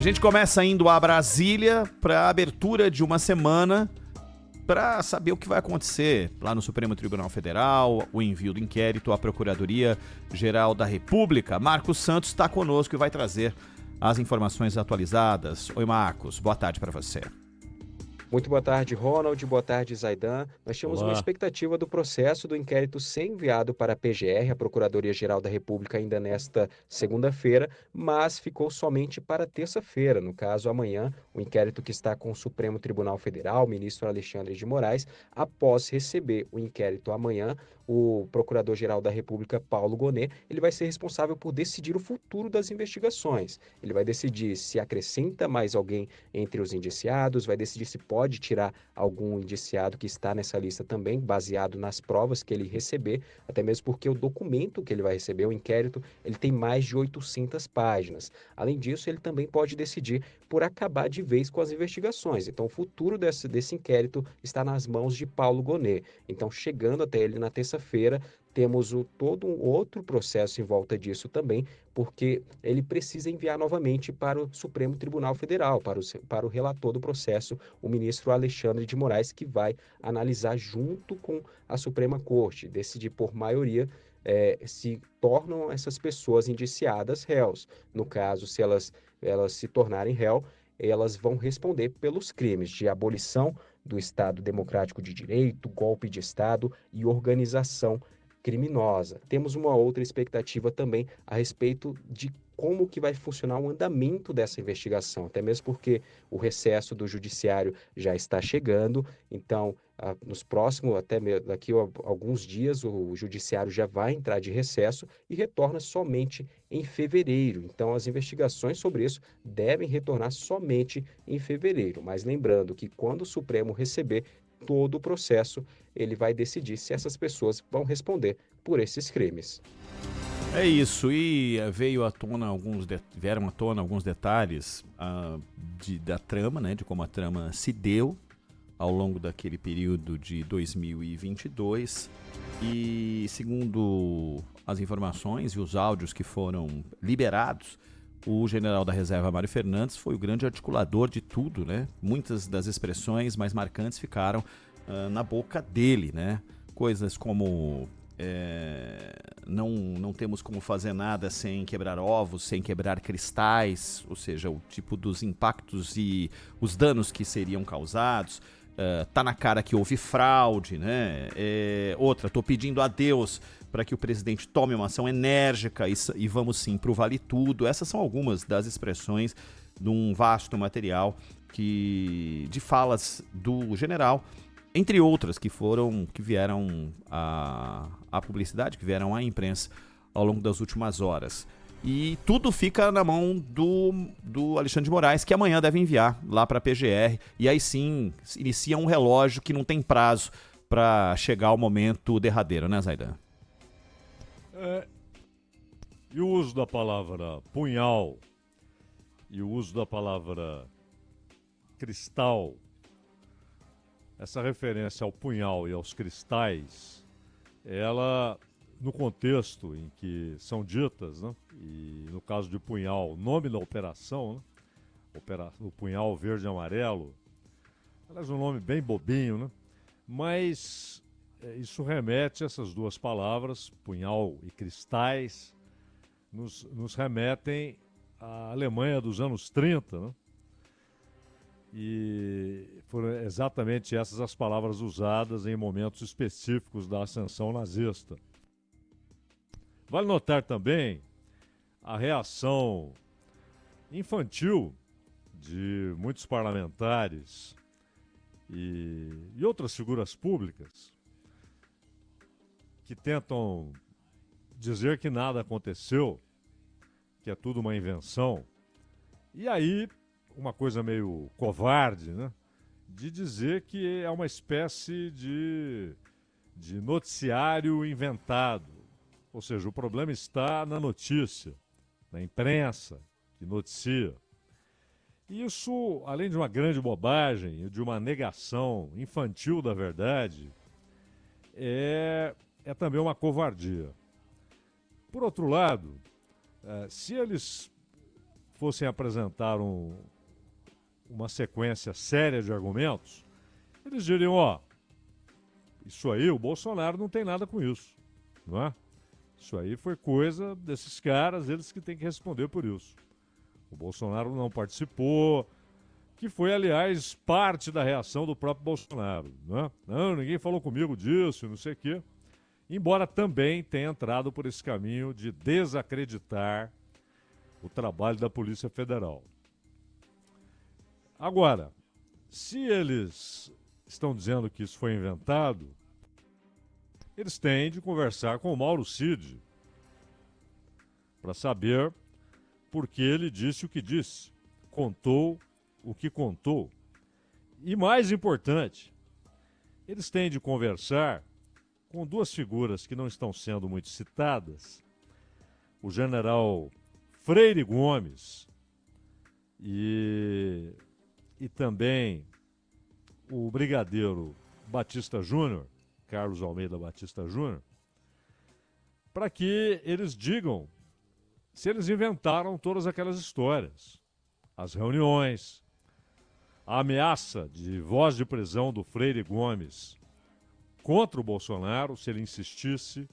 A gente começa indo a Brasília para a abertura de uma semana para saber o que vai acontecer lá no Supremo Tribunal Federal, o envio do inquérito à Procuradoria-Geral da República. Marcos Santos está conosco e vai trazer as informações atualizadas. Oi, Marcos, boa tarde para você. Muito boa tarde, Ronald. Boa tarde, Zaidan. Nós tínhamos uma expectativa do processo do inquérito ser enviado para a PGR, a Procuradoria-Geral da República, ainda nesta segunda-feira, mas ficou somente para terça-feira. No caso, amanhã, o inquérito que está com o Supremo Tribunal Federal, o ministro Alexandre de Moraes, após receber o inquérito amanhã, o Procurador-Geral da República, Paulo Gonet, ele vai ser responsável por decidir o futuro das investigações. Ele vai decidir se acrescenta mais alguém entre os indiciados, vai decidir se pode tirar algum indiciado que está nessa lista também, baseado nas provas que ele receber, até mesmo porque o documento que ele vai receber, o inquérito, ele tem mais de 800 páginas. Além disso, ele também pode decidir por acabar de vez com as investigações. Então, o futuro desse inquérito está nas mãos de Paulo Gonet. Então, chegando até ele na terça-feira, temos todo um outro processo em volta disso também, porque ele precisa enviar novamente para o Supremo Tribunal Federal, para o relator do processo, o ministro Alexandre de Moraes, que vai analisar junto com a Suprema Corte, decidir por maioria se tornam essas pessoas indiciadas réus. No caso, se elas se tornarem réu, elas vão responder pelos crimes de abolição do Estado Democrático de Direito, golpe de Estado e organização criminosa. Temos uma outra expectativa também a respeito de como que vai funcionar o andamento dessa investigação, até mesmo porque o recesso do judiciário já está chegando, então nos próximos, daqui a alguns dias, o judiciário já vai entrar de recesso e retorna somente em fevereiro. Então, as investigações sobre isso devem retornar somente em fevereiro. Mas lembrando que quando o Supremo receber todo o processo, ele vai decidir se essas pessoas vão responder por esses crimes. É isso, e vieram à tona alguns detalhes da trama, né, de como a trama se deu ao longo daquele período de 2022 e, segundo as informações e os áudios que foram liberados, o general da reserva Mário Fernandes foi o grande articulador de tudo, né? Muitas das expressões mais marcantes ficaram na boca dele, né? Coisas como não temos como fazer nada sem quebrar ovos, sem quebrar cristais, ou seja, o tipo dos impactos e os danos que seriam causados. Tá na cara que houve fraude, né? Outra, tô pedindo a Deus para que o presidente tome uma ação enérgica e vamos sim pro Vale Tudo. Essas são algumas das expressões de um vasto material de falas do general, entre outras que vieram à publicidade, que vieram à imprensa ao longo das últimas horas. E tudo fica na mão do Alexandre de Moraes, que amanhã deve enviar lá para a PGR. E aí sim, inicia um relógio que não tem prazo para chegar o momento derradeiro, né, Zaidan? E o uso da palavra punhal e o uso da palavra cristal, essa referência ao punhal e aos cristais, ela, no contexto em que são ditas, né, e no caso de punhal, o nome da operação, né, o punhal verde e amarelo, aliás, um nome bem bobinho, né, mas isso remete a essas duas palavras, punhal e cristais, nos remetem à Alemanha dos anos 30, né? E foram exatamente essas as palavras usadas em momentos específicos da ascensão nazista. Vale notar também a reação infantil de muitos parlamentares e outras figuras públicas que tentam dizer que nada aconteceu, que é tudo uma invenção. E aí, uma coisa meio covarde, né? De dizer que é uma espécie de noticiário inventado. Ou seja, o problema está na notícia, na imprensa que noticia. E isso, além de uma grande bobagem e de uma negação infantil da verdade, é também uma covardia. Por outro lado, se eles fossem apresentar uma sequência séria de argumentos, eles diriam, ó, isso aí, o Bolsonaro não tem nada com isso, não é? Isso aí foi coisa desses caras, eles que têm que responder por isso. O Bolsonaro não participou, que foi, aliás, parte da reação do próprio Bolsonaro, não é? Não, ninguém falou comigo disso, não sei o quê. Embora também tenha entrado por esse caminho de desacreditar o trabalho da Polícia Federal. Agora, se eles estão dizendo que isso foi inventado, eles têm de conversar com o Mauro Cid para saber por que ele disse o que disse, contou o que contou. E mais importante, eles têm de conversar com duas figuras que não estão sendo muito citadas, o general Freire Gomes e também o brigadeiro Batista Júnior, Carlos Almeida Batista Júnior, para que eles digam se eles inventaram todas aquelas histórias, as reuniões, a ameaça de voz de prisão do Freire Gomes contra o Bolsonaro, se ele insistisse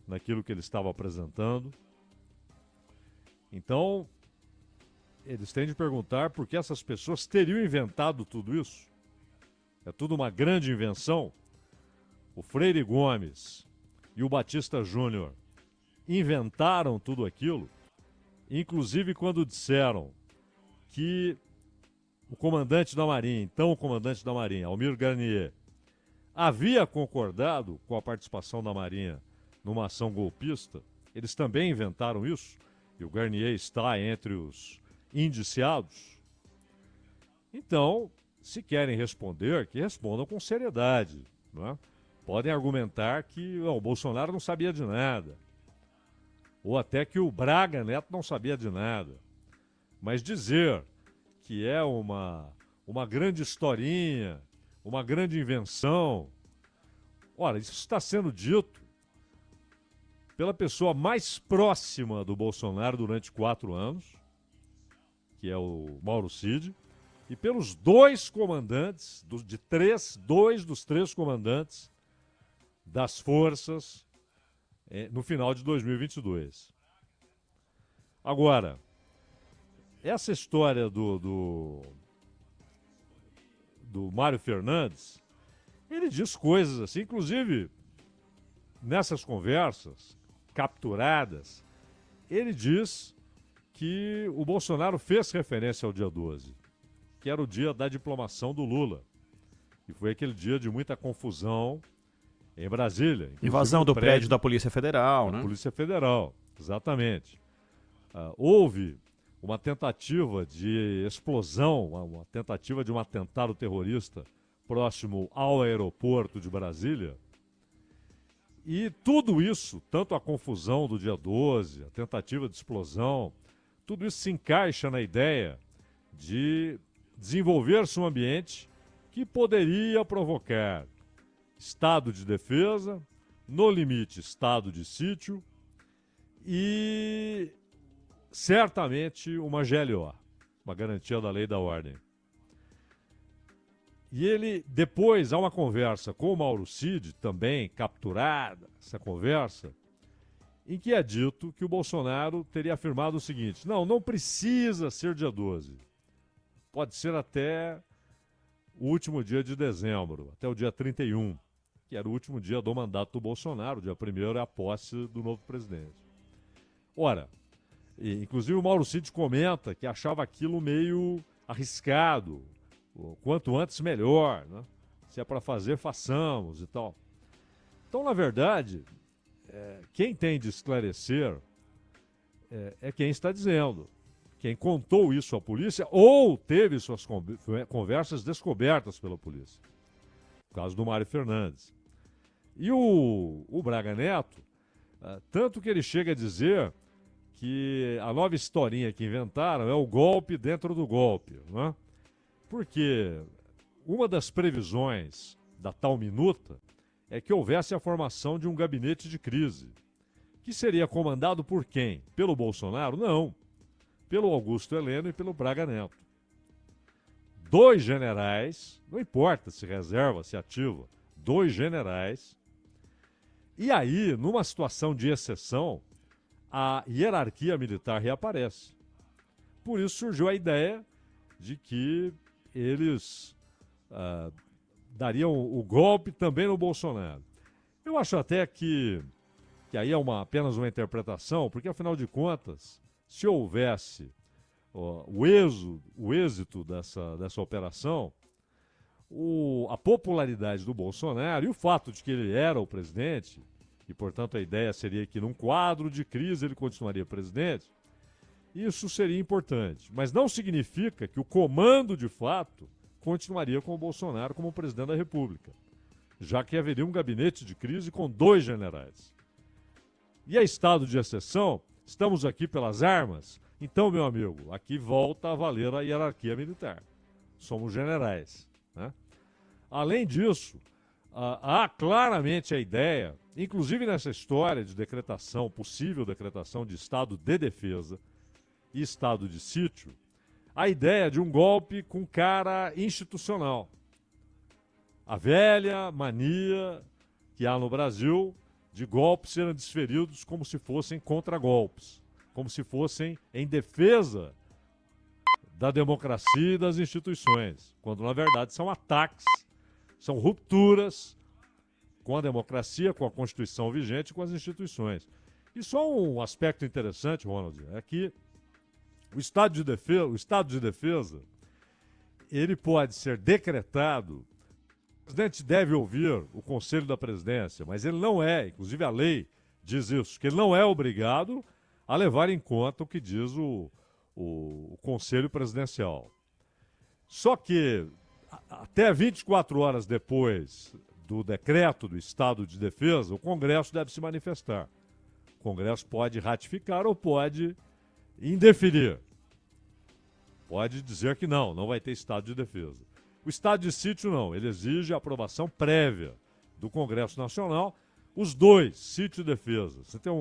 naquilo que ele estava apresentando. Então, eles têm de perguntar por que essas pessoas teriam inventado tudo isso. É tudo uma grande invenção. O Freire Gomes e o Batista Júnior inventaram tudo aquilo, inclusive quando disseram que o comandante da Marinha, então o comandante da Marinha, Almir Garnier, havia concordado com a participação da Marinha numa ação golpista. Eles também inventaram isso, e o Garnier está entre os indiciados. Então, se querem responder, que respondam com seriedade, não é? Podem argumentar que o Bolsonaro não sabia de nada, ou até que o Braga Neto não sabia de nada. Mas dizer que é uma grande historinha, uma grande invenção, ora, isso está sendo dito pela pessoa mais próxima do Bolsonaro durante 4 anos, que é o Mauro Cid, e pelos dois comandantes, dois dos três comandantes das forças no final de 2022. Agora, essa história do Mário Fernandes, ele diz coisas assim, inclusive nessas conversas capturadas, ele diz que o Bolsonaro fez referência ao dia 12, que era o dia da diplomação do Lula. E foi aquele dia de muita confusão em Brasília. Invasão do prédio da Polícia Federal, né? Polícia Federal, exatamente. Houve uma tentativa de explosão, uma tentativa de um atentado terrorista próximo ao aeroporto de Brasília. E tudo isso, tanto a confusão do dia 12, a tentativa de explosão, tudo isso se encaixa na ideia de desenvolver-se um ambiente que poderia provocar estado de defesa, no limite estado de sítio e certamente uma GLO, uma garantia da lei e da ordem. E ele, depois, há uma conversa com o Mauro Cid, também capturada, essa conversa, em que é dito que o Bolsonaro teria afirmado o seguinte: não precisa ser dia 12. Pode ser até o último dia de dezembro, até o dia 31, que era o último dia do mandato do Bolsonaro. O dia 1º é a posse do novo presidente. Ora, inclusive o Mauro Cid comenta que achava aquilo meio arriscado, quanto antes melhor, né? Se é para fazer, façamos e tal. Então, na verdade, quem tem de esclarecer é quem está dizendo. Quem contou isso à polícia ou teve suas conversas descobertas pela polícia. No caso do Mário Fernandes. E o Braga Neto, tanto que ele chega a dizer que a nova historinha que inventaram é o golpe dentro do golpe, né? Porque uma das previsões da tal minuta é que houvesse a formação de um gabinete de crise, que seria comandado por quem? Pelo Bolsonaro? Não. pelo Augusto Heleno e pelo Braga Neto. 2 generais, não importa se reserva, se ativa, 2 generais. E aí, numa situação de exceção, a hierarquia militar reaparece. Por isso surgiu a ideia de que eles dariam o golpe também no Bolsonaro. Eu acho até que aí é apenas uma interpretação, porque afinal de contas, se houvesse o êxito dessa operação, a popularidade do Bolsonaro e o fato de que ele era o presidente, e portanto a ideia seria que num quadro de crise ele continuaria presidente, isso seria importante. Mas não significa que o comando de fato continuaria com o Bolsonaro como presidente da República, já que haveria um gabinete de crise com 2 generais. E a estado de exceção, estamos aqui pelas armas. Então, meu amigo, aqui volta a valer a hierarquia militar. Somos generais, né? Além disso, há claramente a ideia, inclusive nessa história de decretação, possível decretação de estado de defesa e estado de sítio, a ideia de um golpe com cara institucional. A velha mania que há no Brasil de golpes serem desferidos como se fossem contragolpes, como se fossem em defesa da democracia e das instituições, quando na verdade são ataques, são rupturas com a democracia, com a Constituição vigente, com as instituições. E só um aspecto interessante, Ronald, é que o estado de defesa, ele pode ser decretado. O presidente deve ouvir o Conselho da Presidência, mas ele não é, inclusive a lei diz isso, que ele não é obrigado a levar em conta o que diz o Conselho Presidencial. Só que até 24 horas depois do decreto do estado de defesa, o Congresso deve se manifestar. O Congresso pode ratificar ou pode indeferir. Pode dizer que não vai ter estado de defesa. O estado de sítio não, ele exige a aprovação prévia do Congresso Nacional. Os 2, sítio e defesa, você tem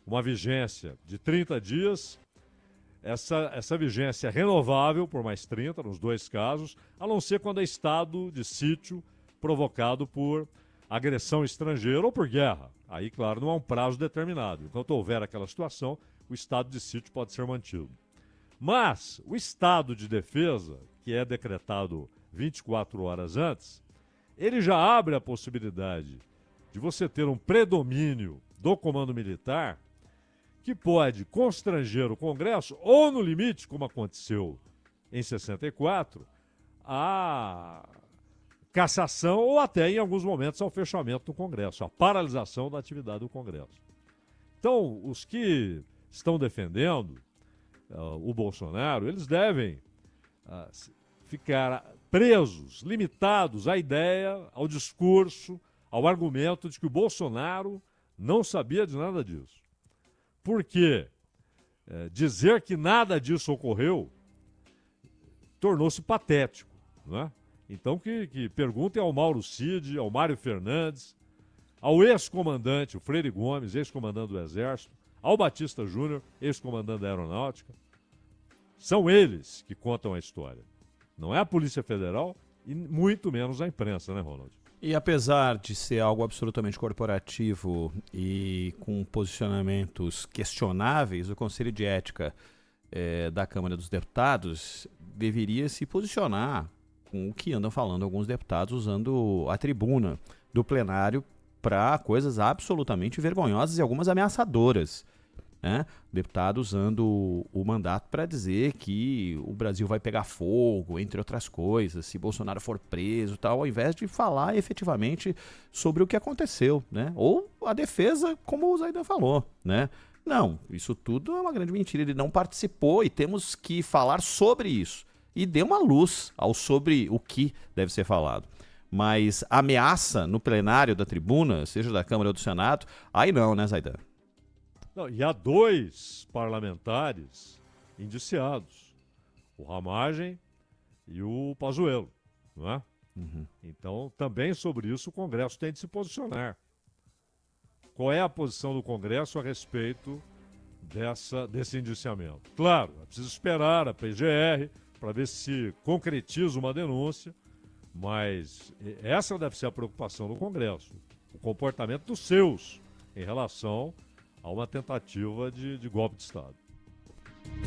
uma vigência de 30 dias, essa vigência é renovável por mais 30, nos 2 casos, a não ser quando é estado de sítio provocado por agressão estrangeira ou por guerra. Aí, claro, não há um prazo determinado. Enquanto houver aquela situação, o estado de sítio pode ser mantido. Mas o estado de defesa, que é decretado 24 horas antes, ele já abre a possibilidade de você ter um predomínio do comando militar que pode constranger o Congresso ou, no limite, como aconteceu em 64, a cassação ou até, em alguns momentos, ao fechamento do Congresso, a paralisação da atividade do Congresso. Então, os que estão defendendo o Bolsonaro, eles devem ficar presos, limitados à ideia, ao discurso, ao argumento de que o Bolsonaro não sabia de nada disso. Porque dizer que nada disso ocorreu tornou-se patético, né? Então que perguntem ao Mauro Cid, ao Mário Fernandes, ao ex-comandante, o Freire Gomes, ex-comandante do Exército, ao Batista Júnior, ex-comandante da Aeronáutica. São eles que contam a história. Não é a Polícia Federal e muito menos a imprensa, né, Ronald? E apesar de ser algo absolutamente corporativo e com posicionamentos questionáveis, o Conselho de Ética da Câmara dos Deputados deveria se posicionar com o que andam falando alguns deputados usando a tribuna do plenário para coisas absolutamente vergonhosas e algumas ameaçadoras. Né? Deputado usando o mandato para dizer que o Brasil vai pegar fogo, entre outras coisas, se Bolsonaro for preso e tal, ao invés de falar efetivamente sobre o que aconteceu, né? Ou a defesa, como o Zaidan falou, né? Não, isso tudo é uma grande mentira, ele não participou e temos que falar sobre isso. E dê uma luz sobre o que deve ser falado. Mas ameaça no plenário da tribuna, seja da Câmara ou do Senado, aí não, né, Zaidan? Não, e há 2 parlamentares indiciados, o Ramagem e o Pazuello, não é? Uhum. Então, também sobre isso o Congresso tem de se posicionar. Qual é a posição do Congresso a respeito desse indiciamento. Claro, é preciso esperar a PGR para ver se concretiza uma denúncia, mas essa deve ser a preocupação do Congresso, o comportamento dos seus em relação a uma tentativa de golpe de Estado.